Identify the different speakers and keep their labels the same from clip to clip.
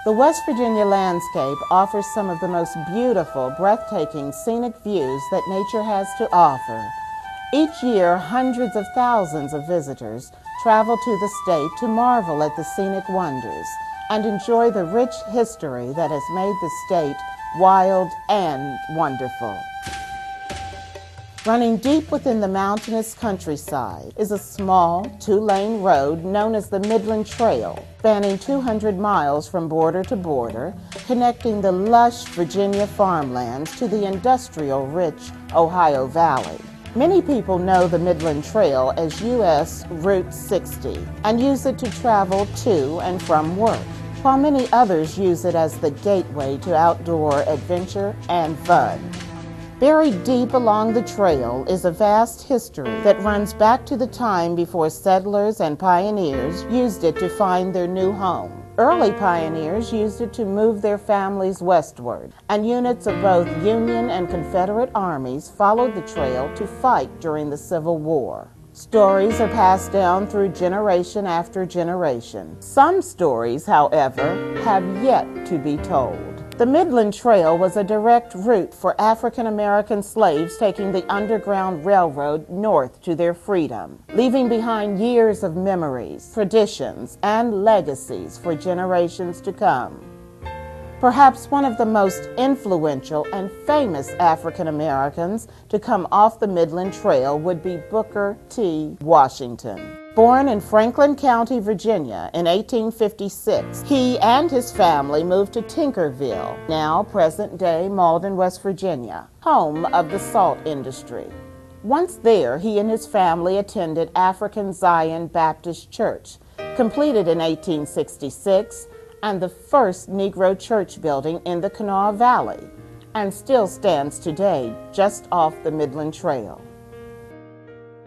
Speaker 1: The West Virginia landscape offers some of the most beautiful, breathtaking scenic views that nature has to offer. Each year, hundreds of thousands of visitors travel to the state to marvel at the scenic wonders and enjoy the rich history that has made the state wild and wonderful. Running deep within the mountainous countryside is a small, two-lane road known as the Midland Trail, spanning 200 miles from border to border, connecting the lush Virginia farmlands to the industrial-rich Ohio Valley. Many people know the Midland Trail as U.S. Route 60 and use it to travel to and from work, while many others use it as the gateway to outdoor adventure and fun. Buried deep along the trail is a vast history that runs back to the time before settlers and pioneers used it to find their new home. Early pioneers used it to move their families westward, and units of both Union and Confederate armies followed the trail to fight during the Civil War. Stories are passed down through generation after generation. Some stories, however, have yet to be told. The Midland Trail was a direct route for African American slaves taking the Underground Railroad north to their freedom, leaving behind years of memories, traditions, and legacies for generations to come. Perhaps one of the most influential and famous African Americans to come off the Midland Trail would be Booker T. Washington. Born in Franklin County, Virginia in 1856, he and his family moved to Tinkerville, now present-day Malden, West Virginia, home of the salt industry. Once there, he and his family attended African Zion Baptist Church, completed in 1866, and the first Negro church building in the Kanawha Valley, and still stands today just off the Midland Trail.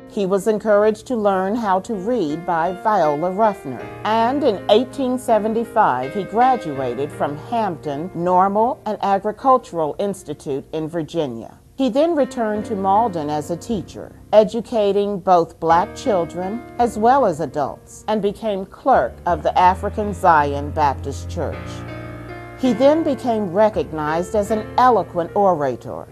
Speaker 1: He was encouraged to learn how to read by Viola Ruffner, and in 1875 he graduated from Hampton Normal and Agricultural Institute in Virginia. He then returned to Malden as a teacher, educating both black children as well as adults, and became clerk of the African Zion Baptist Church. He then became recognized as an eloquent orator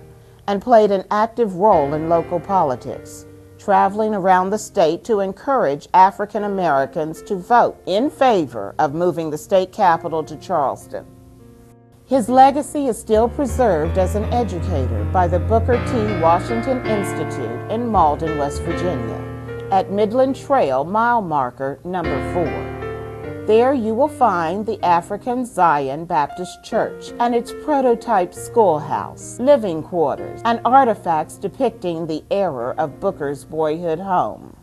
Speaker 1: and played an active role in local politics, traveling around the state to encourage African Americans to vote in favor of moving the state capital to Charleston. His legacy is still preserved as an educator by the Booker T. Washington Institute in Malden, West Virginia, at Midland Trail mile marker number 4. There you will find the African Zion Baptist Church and its prototype schoolhouse, living quarters, and artifacts depicting the era of Booker's boyhood home.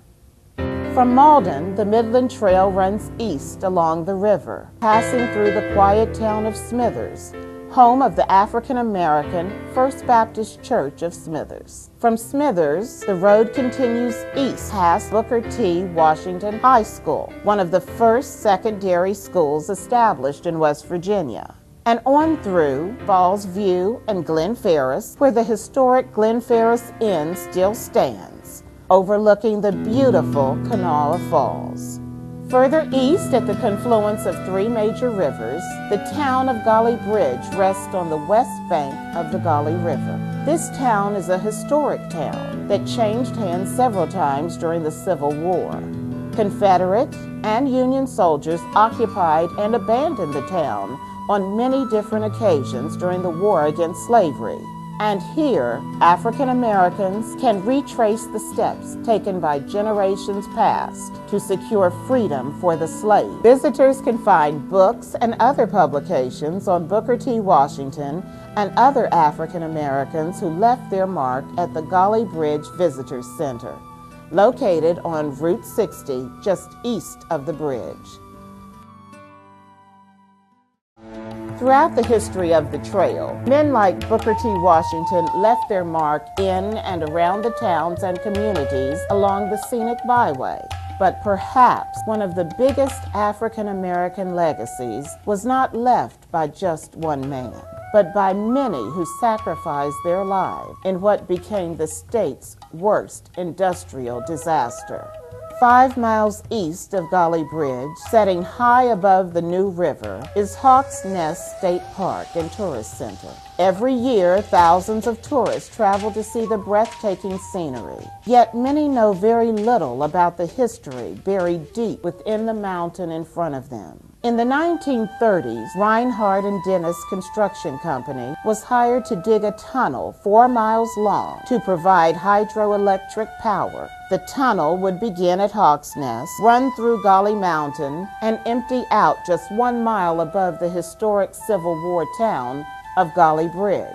Speaker 1: From Malden, the Midland Trail runs east along the river, passing through the quiet town of Smithers, home of the African American First Baptist Church of Smithers. From Smithers, the road continues east past Booker T. Washington High School, one of the first secondary schools established in West Virginia, and on through Falls View and Glen Ferris, where the historic Glen Ferris Inn still stands, overlooking the beautiful Kanawha Falls. Further east, at the confluence of 3 major rivers, the town of Gauley Bridge rests on the west bank of the Gauley River. This town is a historic town that changed hands several times during the Civil War. Confederate and Union soldiers occupied and abandoned the town on many different occasions during the war against slavery. And here, African Americans can retrace the steps taken by generations past to secure freedom for the slave. Visitors can find books and other publications on Booker T. Washington and other African Americans who left their mark at the Gauley Bridge Visitor Center, located on Route 60, just east of the bridge. Throughout the history of the trail, men like Booker T. Washington left their mark in and around the towns and communities along the scenic byway. But perhaps one of the biggest African American legacies was not left by just one man, but by many who sacrificed their lives in what became the state's worst industrial disaster. 5 miles east of Golly Bridge, setting high above the New River, is Hawks Nest State Park and Tourist Center. Every year, thousands of tourists travel to see the breathtaking scenery. Yet many know very little about the history buried deep within the mountain in front of them. In the 1930s, Reinhardt and Dennis Construction Company was hired to dig a tunnel 4 miles long to provide hydroelectric power. The tunnel would begin at Hawks Nest, run through Golly Mountain, and empty out just 1 mile above the historic Civil War town of Golly Bridge.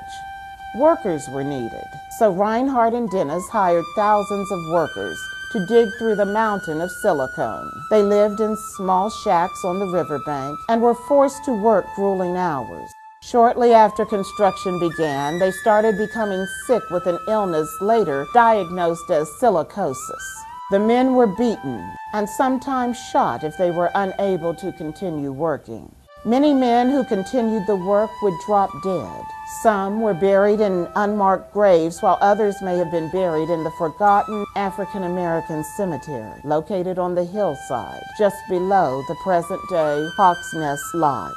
Speaker 1: Workers were needed, so Reinhardt and Dennis hired thousands of workers to dig through the mountain of silicone. They lived in small shacks on the riverbank and were forced to work grueling hours. Shortly after construction began, they started becoming sick with an illness later diagnosed as silicosis. The men were beaten and sometimes shot if they were unable to continue working. Many men who continued the work would drop dead. Some were buried in unmarked graves, while others may have been buried in the forgotten African American cemetery located on the hillside just below the present-day Hawks Nest Lodge.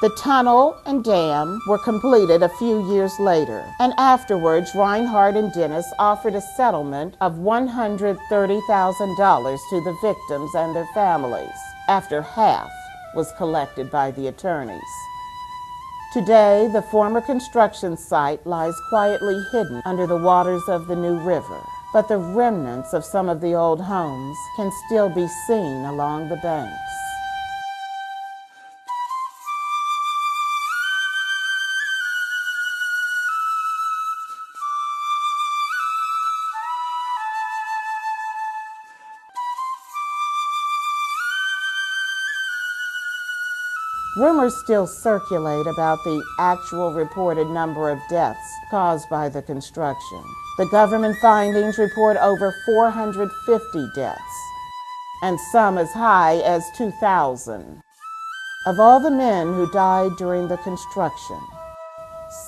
Speaker 1: The tunnel and dam were completed a few years later, and afterwards Reinhardt and Dennis offered a settlement of $130,000 to the victims and their families, after half was collected by the attorneys. Today, the former construction site lies quietly hidden under the waters of the New River, but the remnants of some of the old homes can still be seen along the banks. Rumors still circulate about the actual reported number of deaths caused by the construction. The government findings report over 450 deaths, and some as high as 2,000. Of all the men who died during the construction,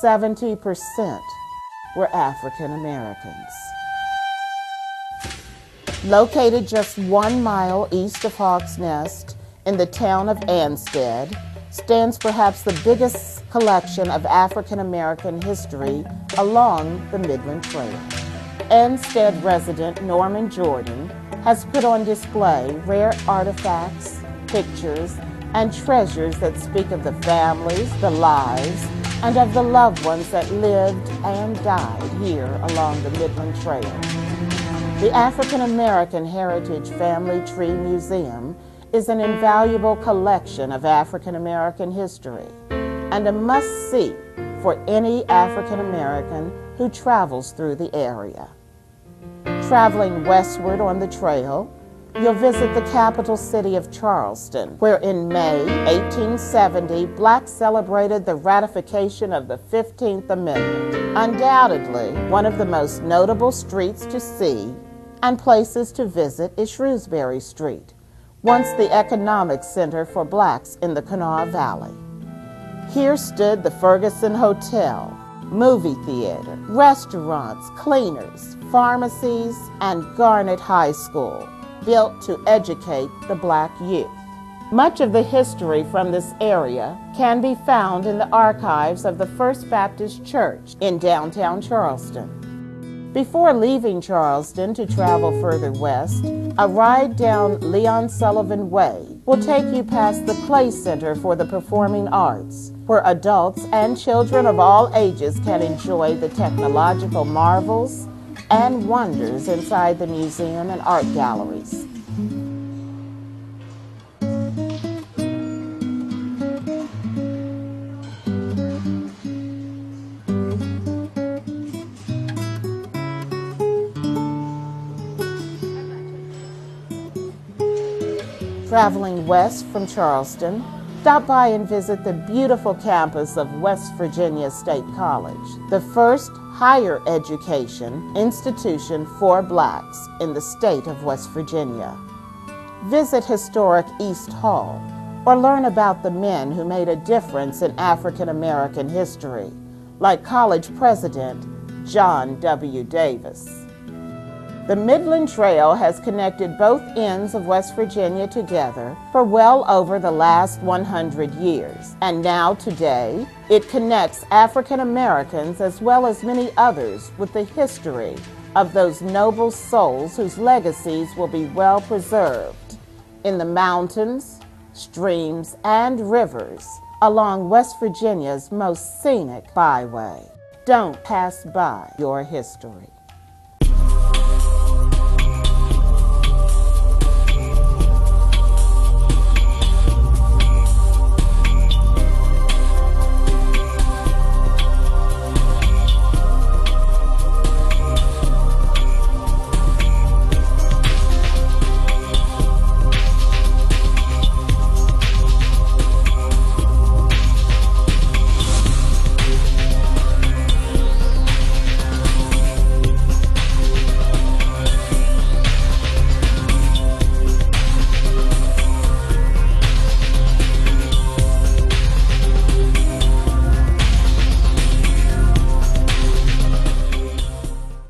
Speaker 1: 70% were African Americans. Located just 1 mile east of Hawks Nest in the town of Ansted, stands perhaps the biggest collection of African American history along the Midland Trail. Ansted resident Norman Jordan has put on display rare artifacts, pictures, and treasures that speak of the families, the lives, and of the loved ones that lived and died here along the Midland Trail. The African American Heritage Family Tree Museum is an invaluable collection of African American history and a must-see for any African American who travels through the area. Traveling westward on the trail, you'll visit the capital city of Charleston, where in May 1870, blacks celebrated the ratification of the 15th Amendment. Undoubtedly, one of the most notable streets to see and places to visit is Shrewsbury Street, once the economic center for blacks in the Kanawha Valley. Here stood the Ferguson Hotel, movie theater, restaurants, cleaners, pharmacies, and Garnet High School, built to educate the black youth. Much of the history from this area can be found in the archives of the First Baptist Church in downtown Charleston. Before leaving Charleston to travel further west, a ride down Leon Sullivan Way will take you past the Clay Center for the Performing Arts, where adults and children of all ages can enjoy the technological marvels and wonders inside the museum and art galleries. Traveling west from Charleston, stop by and visit the beautiful campus of West Virginia State College, the first higher education institution for blacks in the state of West Virginia. Visit historic East Hall, or learn about the men who made a difference in African American history, like college president John W. Davis. The Midland Trail has connected both ends of West Virginia together for well over the last 100 years. And now today, it connects African Americans as well as many others with the history of those noble souls whose legacies will be well preserved in the mountains, streams, and rivers along West Virginia's most scenic byway. Don't pass by your history.